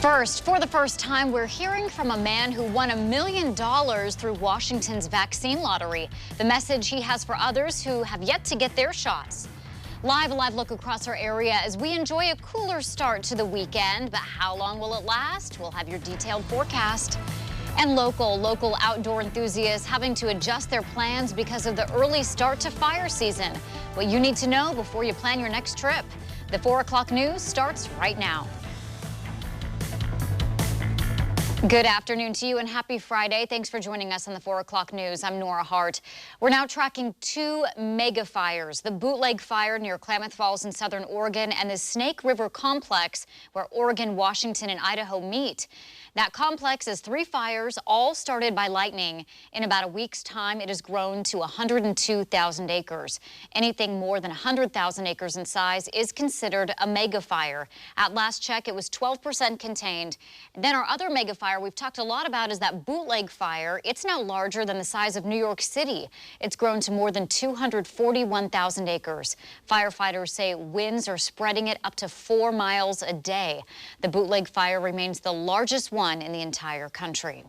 First, for the first time, we're hearing from a man who won $1 million through Washington's vaccine lottery. The message he has for others who have yet to get their shots. A live look across our area as we enjoy a cooler start to the weekend. But how long will it last? We'll have your detailed forecast. And local outdoor enthusiasts having to adjust their plans because of the early start to fire season. What you need to know before you plan your next trip. The 4 o'clock news starts right now. Good afternoon to you and happy Friday. Thanks for joining us on the 4 o'clock news. I'm Nora Hart. We're now tracking two mega fires, the Bootleg Fire near Klamath Falls in southern Oregon and the Snake River Complex where Oregon, Washington, and Idaho meet. That complex is three fires, all started by lightning. In about a week's time, it has grown to 102,000 acres. Anything more than 100,000 acres in size is considered a mega fire. At last check, it was 12% contained. Then our other mega fire we've talked a lot about is that Bootleg Fire. It's now larger than the size of New York City. It's grown to more than 241,000 acres. Firefighters say winds are spreading it up to 4 miles a day. The Bootleg Fire remains the largest one in the entire country.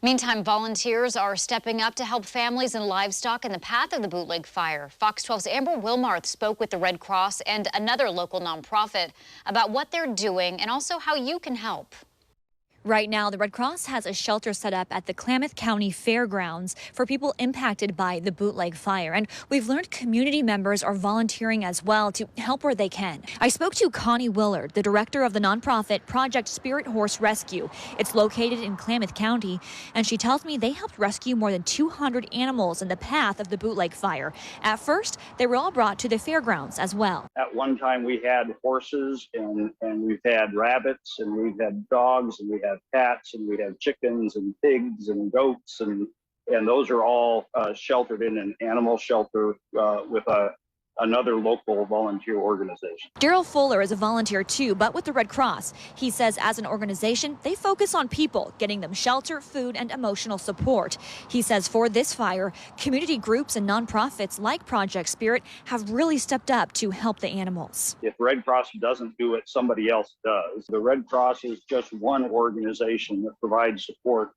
Meantime, volunteers are stepping up to help families and livestock in the path of the Bootleg Fire. Fox 12's Amber Wilmarth spoke with the Red Cross and another local nonprofit about what they're doing and also how you can help. Right now, the Red Cross has a shelter set up at the Klamath County Fairgrounds for people impacted by the Bootleg Fire. And we've learned community members are volunteering as well to help where they can. I spoke to Connie Willard, the director of the nonprofit Project Spirit Horse Rescue. It's located in Klamath County, and she tells me they helped rescue more than 200 animals in the path of the Bootleg Fire. At first, they were all brought to the fairgrounds as well. At one time, we had horses and we've had rabbits and we've had dogs and we have cats and we have chickens and pigs and goats and those are all sheltered in an animal shelter with another local volunteer organization. Daryl Fuller is a volunteer too, but with the Red Cross. He says as an organization, they focus on people, getting them shelter, food, and emotional support. He says for this fire, community groups and nonprofits like Project Spirit have really stepped up to help the animals. If Red Cross doesn't do it, somebody else does. The Red Cross is just one organization that provides support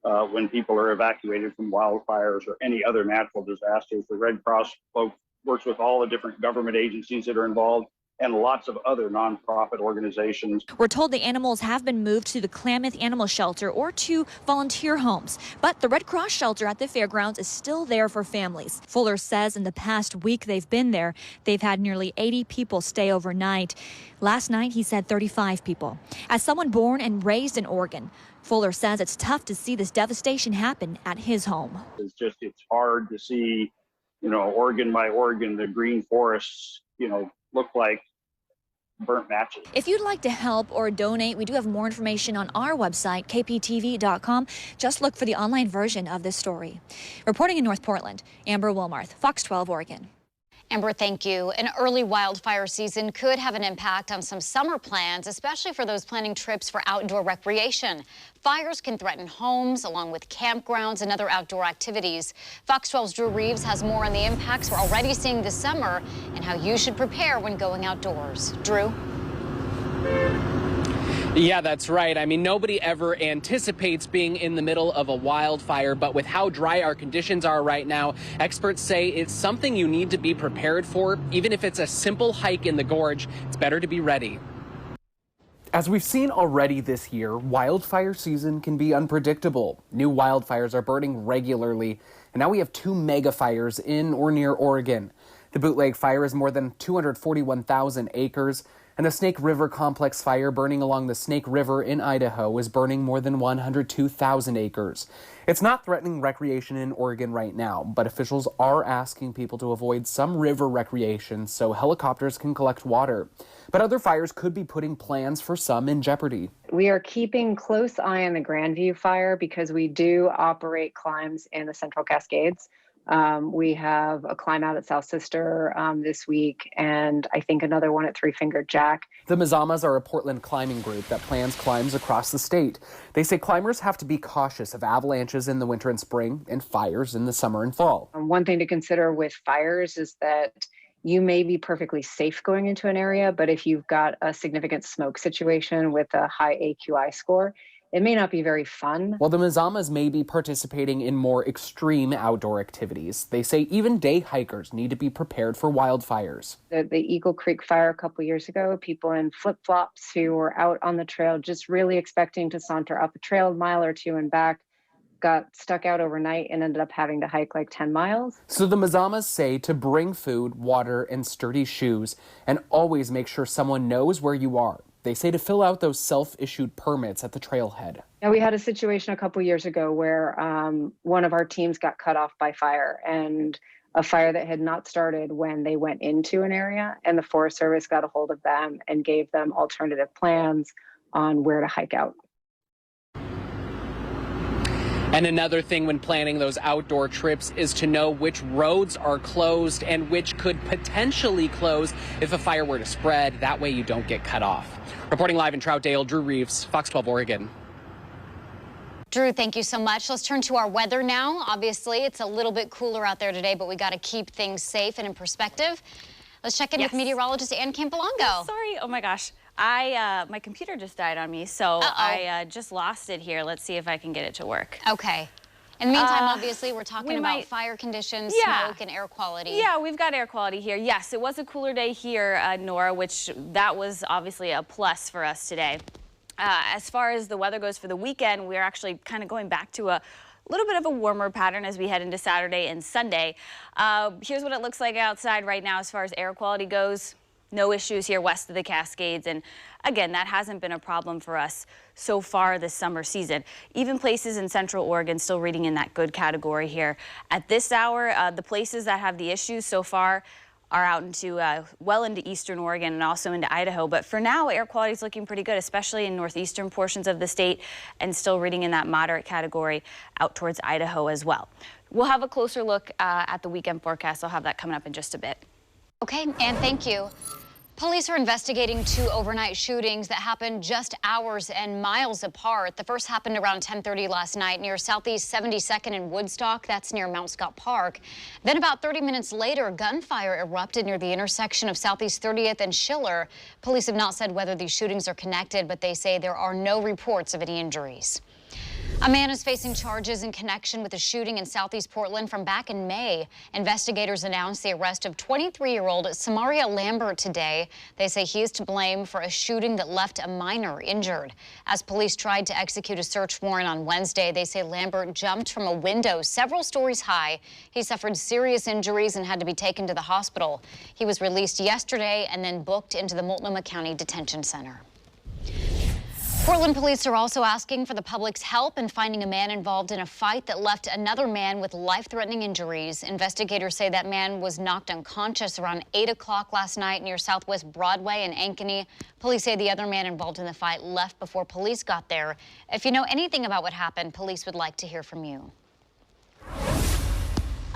when people are evacuated from wildfires or any other natural disasters. The Red Cross folks works with all the different government agencies that are involved and lots of other nonprofit organizations. We're told the animals have been moved to the Klamath Animal Shelter or to volunteer homes, but the Red Cross shelter at the fairgrounds is still there for families. Fuller says in the past week they've been there, they've had nearly 80 people stay overnight. Last night, he said 35 people. As someone born and raised in Oregon, Fuller says it's tough to see this devastation happen at his home. It's hard to see, Oregon by Oregon, the green forests, look like burnt matches. If you'd like to help or donate, we do have more information on our website, kptv.com. Just look for the online version of this story. Reporting in North Portland, Amber Wilmarth, Fox 12 Oregon. Amber, thank you. An early wildfire season could have an impact on some summer plans, especially for those planning trips for outdoor recreation. Fires can threaten homes, along with campgrounds and other outdoor activities. Fox 12's Drew Reeves has more on the impacts we're already seeing this summer and how you should prepare when going outdoors. Drew? Yeah, that's right. I mean, nobody ever anticipates being in the middle of a wildfire, but with how dry our conditions are right now, experts say it's something you need to be prepared for. Even if it's a simple hike in the gorge, it's better to be ready. As we've seen already this year, wildfire season can be unpredictable. New wildfires are burning regularly, and now we have two mega fires in or near Oregon. The Bootleg Fire is more than 241,000 acres. And the Snake River Complex fire burning along the Snake River in Idaho is burning more than 102,000 acres. It's not threatening recreation in Oregon right now, but officials are asking people to avoid some river recreation so helicopters can collect water. But other fires could be putting plans for some in jeopardy. We are keeping close eye on the Grandview fire because we do operate climbs in the Central Cascades. We have a climb out at South Sister this week, and I think another one at Three Fingered Jack. The Mazamas are a Portland climbing group that plans climbs across the state. They say climbers have to be cautious of avalanches in the winter and spring and fires in the summer and fall. One thing to consider with fires is that you may be perfectly safe going into an area, but if you've got a significant smoke situation with a high AQI score, it may not be very fun. While the Mazamas may be participating in more extreme outdoor activities, they say even day hikers need to be prepared for wildfires. The Eagle Creek fire a couple years ago, people in flip-flops who were out on the trail just really expecting to saunter up a trail a mile or two and back, got stuck out overnight and ended up having to hike like 10 miles. So the Mazamas say to bring food, water, and sturdy shoes, and always make sure someone knows where you are. They say to fill out those self-issued permits at the trailhead. Now, we had a situation a couple years ago where one of our teams got cut off by fire, and a fire that had not started when they went into an area, and the Forest Service got a hold of them and gave them alternative plans on where to hike out. And another thing when planning those outdoor trips is to know which roads are closed and which could potentially close if a fire were to spread. That way you don't get cut off. Reporting live in Troutdale, Drew Reeves, Fox 12 Oregon. Drew, thank you so much. Let's turn to our weather now. Obviously, it's a little bit cooler out there today, but we got to keep things safe and in perspective. Let's check in with meteorologist Ann Campolongo. Sorry. Oh, my gosh. My computer just died on me, so I just lost it here. Let's see if I can get it to work. Okay. In the meantime, obviously, we're talking about fire conditions, smoke, and air quality. Yeah, we've got air quality here. Yes, it was a cooler day here, Nora, which that was obviously a plus for us today. As far as the weather goes for the weekend, we're actually kind of going back to a little bit of a warmer pattern as we head into Saturday and Sunday. Here's what it looks like outside right now as far as air quality goes. No issues here west of the Cascades, and again, that hasn't been a problem for us so far this summer season. Even places in Central Oregon still reading in that good category here. At this hour, the places that have the issues so far are out into well into eastern Oregon and also into Idaho. But for now, air quality is looking pretty good, especially in northeastern portions of the state, and still reading in that moderate category out towards Idaho as well. We'll have a closer look at the weekend forecast. I'll have that coming up in just a bit. Okay, and thank you. Police are investigating two overnight shootings that happened just hours and miles apart. The first happened around 10:30 last night near Southeast 72nd and Woodstock. That's near Mount Scott Park. Then about 30 minutes later, gunfire erupted near the intersection of Southeast 30th and Schiller. Police have not said whether these shootings are connected, but they say there are no reports of any injuries. A man is facing charges in connection with a shooting in Southeast Portland from back in May. Investigators announced the arrest of 23-year-old Samaria Lambert today. They say he is to blame for a shooting that left a minor injured. As police tried to execute a search warrant on Wednesday, they say Lambert jumped from a window several stories high. He suffered serious injuries and had to be taken to the hospital. He was released yesterday and then booked into the Multnomah County Detention Center. Portland police are also asking for the public's help in finding a man involved in a fight that left another man with life-threatening injuries. Investigators say that man was knocked unconscious around 8 o'clock last night near Southwest Broadway in Ankeny. Police say the other man involved in the fight left before police got there. If you know anything about what happened, police would like to hear from you.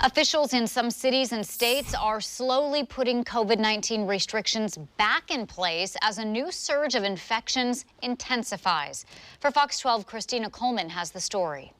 Officials in some cities and states are slowly putting COVID-19 restrictions back in place as a new surge of infections intensifies. For Fox 12, Christina Coleman has the story.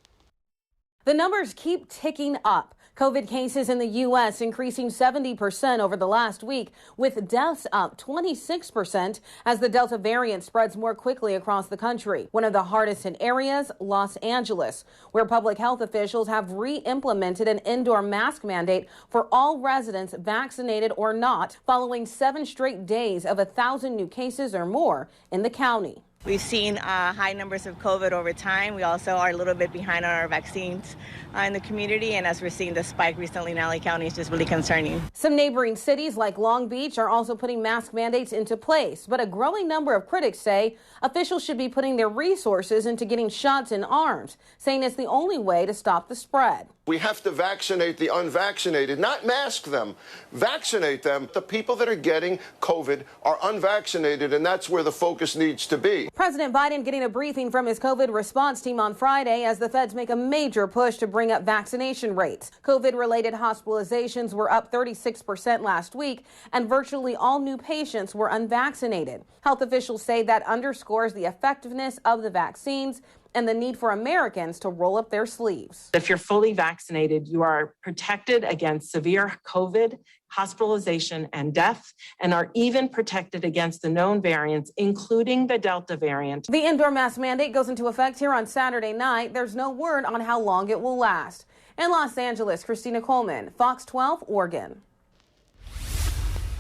The numbers keep ticking up. COVID cases in the U.S. increasing 70% over the last week, with deaths up 26% as the Delta variant spreads more quickly across the country. One of the hardest hit areas, Los Angeles, where public health officials have re-implemented an indoor mask mandate for all residents, vaccinated or not, following 7 straight days of 1,000 new cases or more in the county. We've seen high numbers of COVID over time. We also are a little bit behind on our vaccines in the community, and as we're seeing the spike recently in LA County, is just really concerning. Some neighboring cities like Long Beach are also putting mask mandates into place, but a growing number of critics say officials should be putting their resources into getting shots in arms, saying it's the only way to stop the spread. We have to vaccinate the unvaccinated, not mask them, vaccinate them. The people that are getting COVID are unvaccinated, and that's where the focus needs to be. President Biden getting a briefing from his COVID response team on Friday as the feds make a major push to bring up vaccination rates. COVID-related hospitalizations were up 36% last week, and virtually all new patients were unvaccinated. Health officials say that underscores the effectiveness of the vaccines and the need for Americans to roll up their sleeves. If you're fully vaccinated, you are protected against severe COVID, hospitalization, and death, and are even protected against the known variants, including the Delta variant. The indoor mask mandate goes into effect here on Saturday night. There's no word on how long it will last. In Los Angeles, Christina Coleman, Fox 12, Oregon.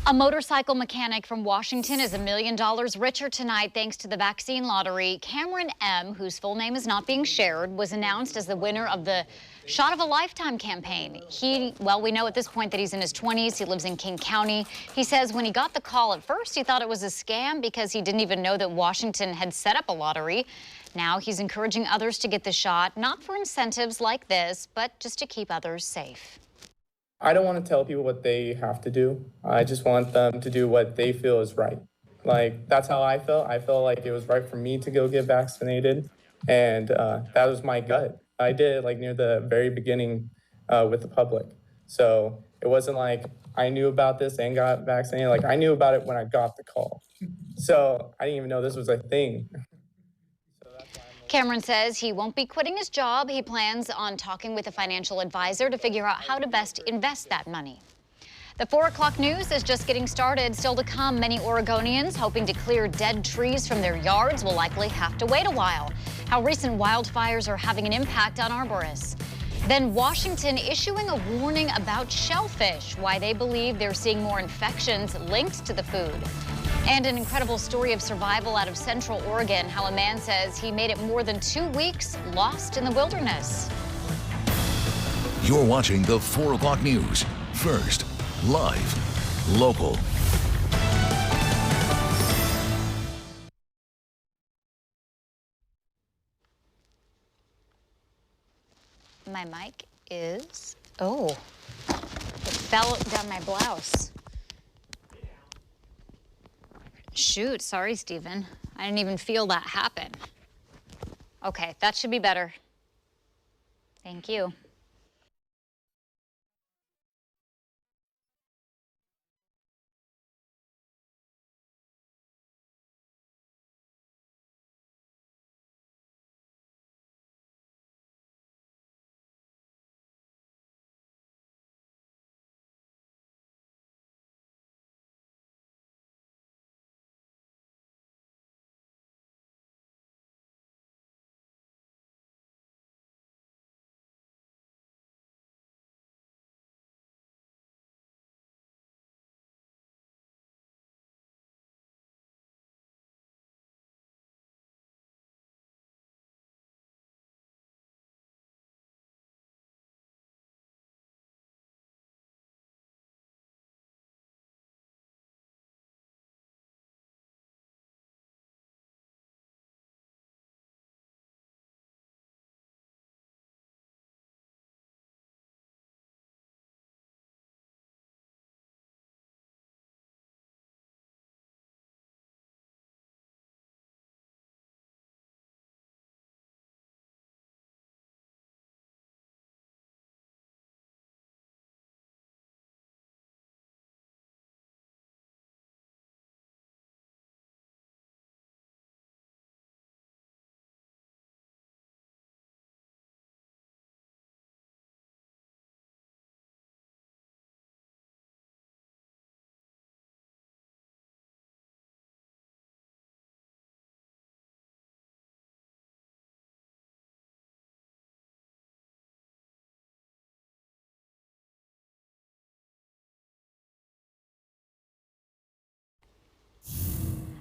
A motorcycle mechanic from Washington is $1 million richer tonight thanks to the vaccine lottery. Cameron M., whose full name is not being shared, was announced as the winner of the Shot of a Lifetime campaign. We know at this point that he's in his 20s. He lives in King County. He says when he got the call at first, he thought it was a scam because he didn't even know that Washington had set up a lottery. Now he's encouraging others to get the shot, not for incentives like this, but just to keep others safe. I don't want to tell people what they have to do. I just want them to do what they feel is right. Like, that's how I felt. I felt like it was right for me to go get vaccinated. And that was my gut. I did it like near the very beginning with the public. So it wasn't like I knew about this and got vaccinated. Like, I knew about it when I got the call. So I didn't even know this was a thing. Cameron says he won't be quitting his job. He plans on talking with a financial advisor to figure out how to best invest that money. The 4 o'clock news is just getting started. Still to come, many Oregonians hoping to clear dead trees from their yards will likely have to wait a while. How recent wildfires are having an impact on arborists. Then Washington issuing a warning about shellfish, why they believe they're seeing more infections linked to the food. And an incredible story of survival out of Central Oregon, how a man says he made it more than 2 weeks lost in the wilderness. You're watching the 4 o'clock news. First, live, local. My mic is, it fell down my blouse. Shoot, sorry, Stephen. I didn't even feel that happen. Okay, that should be better. Thank you.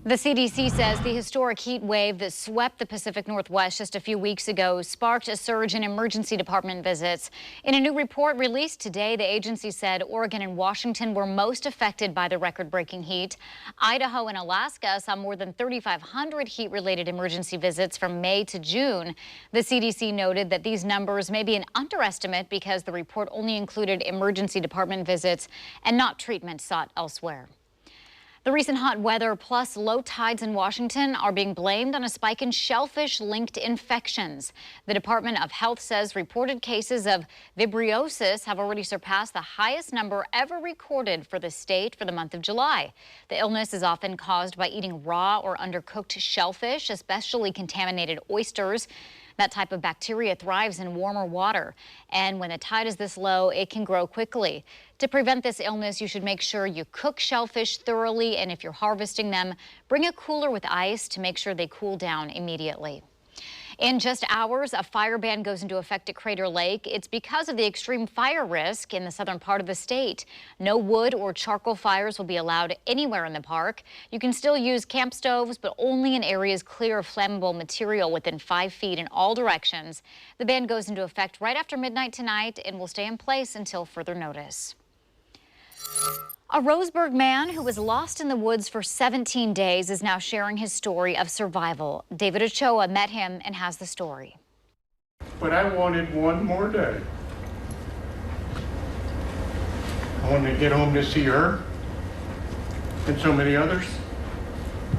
The CDC says the historic heat wave that swept the Pacific Northwest just a few weeks ago sparked a surge in emergency department visits. In a new report released today, the agency said Oregon and Washington were most affected by the record-breaking heat. Idaho and Alaska saw more than 3,500 heat-related emergency visits from May to June. The CDC noted that these numbers may be an underestimate because the report only included emergency department visits and not treatment sought elsewhere. The recent hot weather plus low tides in Washington are being blamed on a spike in shellfish-linked infections. The Department of Health says reported cases of vibriosis have already surpassed the highest number ever recorded for the state for the month of July. The illness is often caused by eating raw or undercooked shellfish, especially contaminated oysters. That type of bacteria thrives in warmer water, and when the tide is this low, it can grow quickly. To prevent this illness, you should make sure you cook shellfish thoroughly, and if you're harvesting them, bring a cooler with ice to make sure they cool down immediately. In just hours, a fire ban goes into effect at Crater Lake. It's because of the extreme fire risk in the southern part of the state. No wood or charcoal fires will be allowed anywhere in the park. You can still use camp stoves, but only in areas clear of flammable material within 5 feet in all directions. The ban goes into effect right after midnight tonight and will stay in place until further notice. A Roseburg man who was lost in the woods for 17 days is now sharing his story of survival. David Ochoa met him and has the story. But I wanted one more day. I wanted to get home to see her and so many others.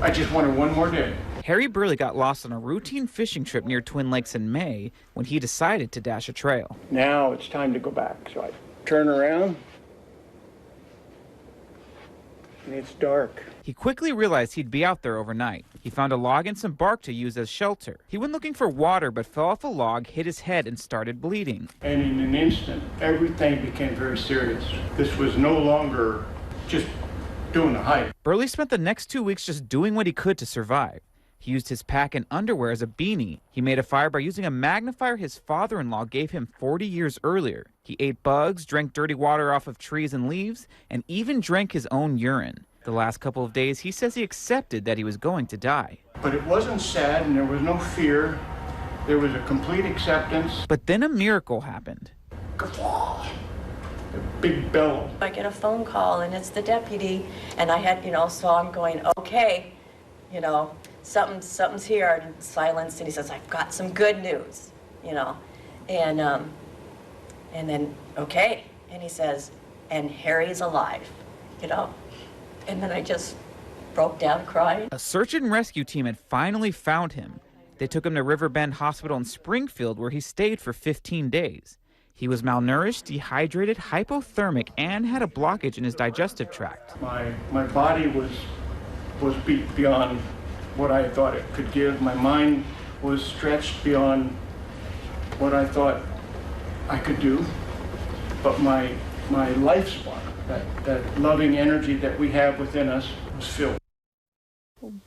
I just wanted one more day. Harry Burley got lost on a routine fishing trip near Twin Lakes in May when he decided to dash a trail. Now it's time to go back. So I turn around. And it's dark. He quickly realized he'd be out there overnight. He found a log and some bark to use as shelter. He went looking for water but fell off a log, hit his head, and started bleeding. And in an instant, everything became very serious. This was no longer just doing a hike. Burley spent the next 2 weeks just doing what he could to survive. He used his pack and underwear as a beanie. He made a fire by using a magnifier his father-in-law gave him 40 years earlier. He ate bugs, drank dirty water off of trees and leaves, and even drank his own urine. The last couple of days, he says he accepted that he was going to die. But it wasn't sad and there was no fear. There was a complete acceptance. But then a miracle happened. Guffaw. A big bellow. I get a phone call and it's the deputy, and I had, so I'm going, okay, something's here, and silence, and he says, I've got some good news, and then, okay, and he says, and Harry's alive, and then I just broke down crying. A search and rescue team had finally found him. They took him to Riverbend Hospital in Springfield, where he stayed for 15 days. He was malnourished, dehydrated, hypothermic, and had a blockage in his digestive tract. My body was beat beyond what I thought it could give. My mind was stretched beyond what I thought I could do. But my life spark, that loving energy that we have within us, was filled.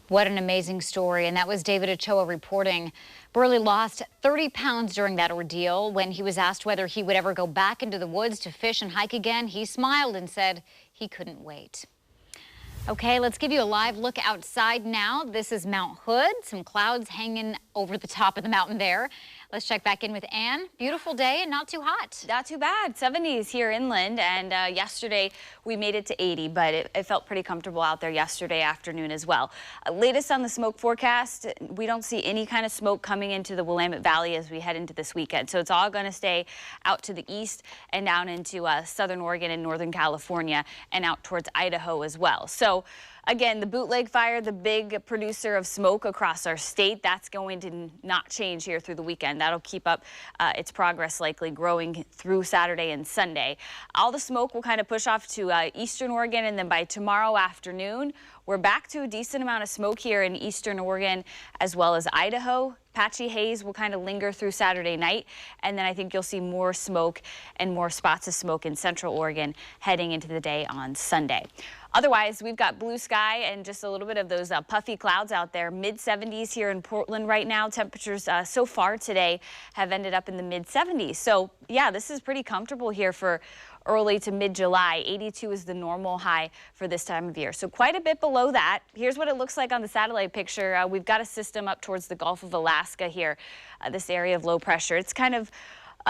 What an amazing story. And that was David Ochoa reporting. Burley lost 30 pounds during that ordeal. When he was asked whether he would ever go back into the woods to fish and hike again, he smiled and said he couldn't wait. Okay, let's give you a live look outside now. This is Mount Hood, some clouds hanging over the top of the mountain there. Let's check back in with Ann. Beautiful day and not too hot. Not too bad. 70s here inland, and yesterday we made it to 80, but it felt pretty comfortable out there yesterday afternoon as well. Latest on the smoke forecast, we don't see any kind of smoke coming into the Willamette Valley as we head into this weekend. So it's all going to stay out to the east and down into southern Oregon and northern California and out towards Idaho as well. So again, the bootleg fire, the big producer of smoke across our state, that's going to not change here through the weekend. That'll keep up its progress, likely growing through Saturday and Sunday. All the smoke will kind of push off to eastern Oregon, and then by tomorrow afternoon, we're back to a decent amount of smoke here in eastern Oregon as well as Idaho. Patchy haze will kind of linger through Saturday night, and then I think you'll see more smoke and more spots of smoke in central Oregon heading into the day on Sunday. Otherwise, we've got blue sky and just a little bit of those puffy clouds out there. Mid-70s here in Portland right now. Temperatures so far today have ended up in the mid-70s. So, yeah, this is pretty comfortable here for early to mid-July. 82 is the normal high for this time of year. So quite a bit below that. Here's what it looks like on the satellite picture. We've got a system up towards the Gulf of Alaska here, this area of low pressure. It's kind of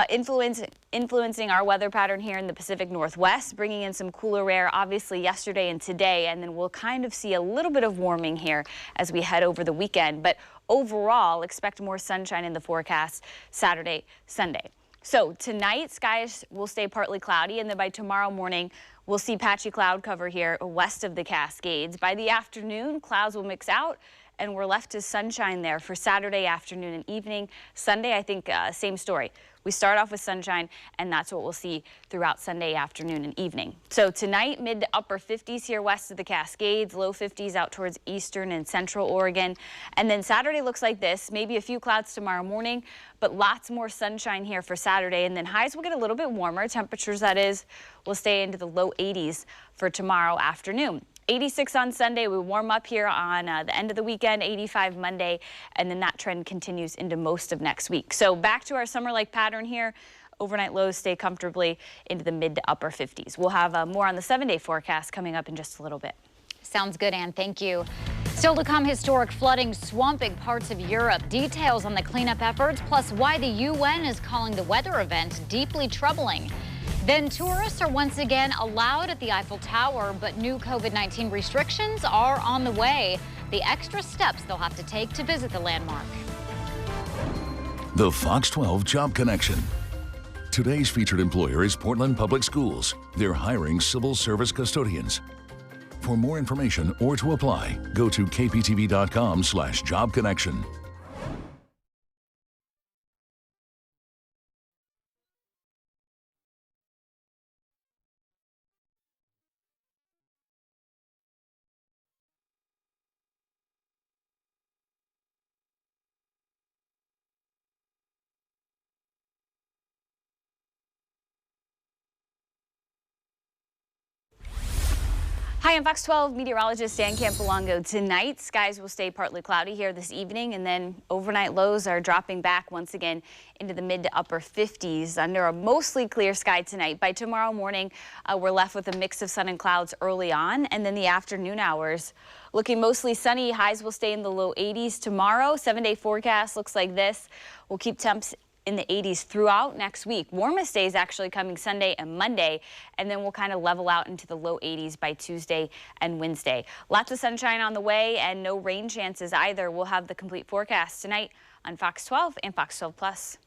influencing our weather pattern here in the Pacific Northwest, bringing in some cooler air, obviously yesterday and today, and then we'll kind of see a little bit of warming here as we head over the weekend. But overall, expect more sunshine in the forecast Saturday, Sunday. So tonight, skies will stay partly cloudy, and then by tomorrow morning, we'll see patchy cloud cover here west of the Cascades. By the afternoon, clouds will mix out, and we're left to sunshine there for Saturday afternoon and evening. Sunday, I think, same story. We start off with sunshine, and that's what we'll see throughout Sunday afternoon and evening. So tonight, mid to upper 50s here west of the Cascades, low 50s out towards eastern and central Oregon. And then Saturday looks like this, maybe a few clouds tomorrow morning, but lots more sunshine here for Saturday. And then highs will get a little bit warmer. Temperatures, that is, will stay into the low 80s for tomorrow afternoon. 86 on Sunday. We warm up here on the end of the weekend, 85 Monday, and then that trend continues into most of next week. So back to our summer-like pattern here. Overnight lows stay comfortably into the mid to upper 50s. We'll have more on the 7-day forecast coming up in just a little bit. Sounds good, Ann. Thank you. Still to come, historic flooding swamping parts of Europe. Details on the cleanup efforts, plus why the UN is calling the weather event deeply troubling. Then tourists are once again allowed at the Eiffel Tower, but new COVID-19 restrictions are on the way. The extra steps they'll have to take to visit the landmark. The Fox 12 Job Connection. Today's featured employer is Portland Public Schools. They're hiring civil service custodians. For more information or to apply, go to kptv.com/jobconnection. Hi, I'm Fox 12 meteorologist Dan Campolongo. Tonight, skies will stay partly cloudy here this evening, and then overnight lows are dropping back once again into the mid to upper 50s under a mostly clear sky tonight. By tomorrow morning, we're left with a mix of sun and clouds early on, and then the afternoon hours looking mostly sunny. Highs will stay in the low 80s tomorrow. 7-day forecast looks like this. We'll keep temps in the 80s throughout next week. Warmest days actually coming Sunday and Monday, and then we'll kind of level out into the low 80s by Tuesday and Wednesday. Lots of sunshine on the way and no rain chances either. We'll have the complete forecast tonight on Fox 12 and Fox 12 Plus.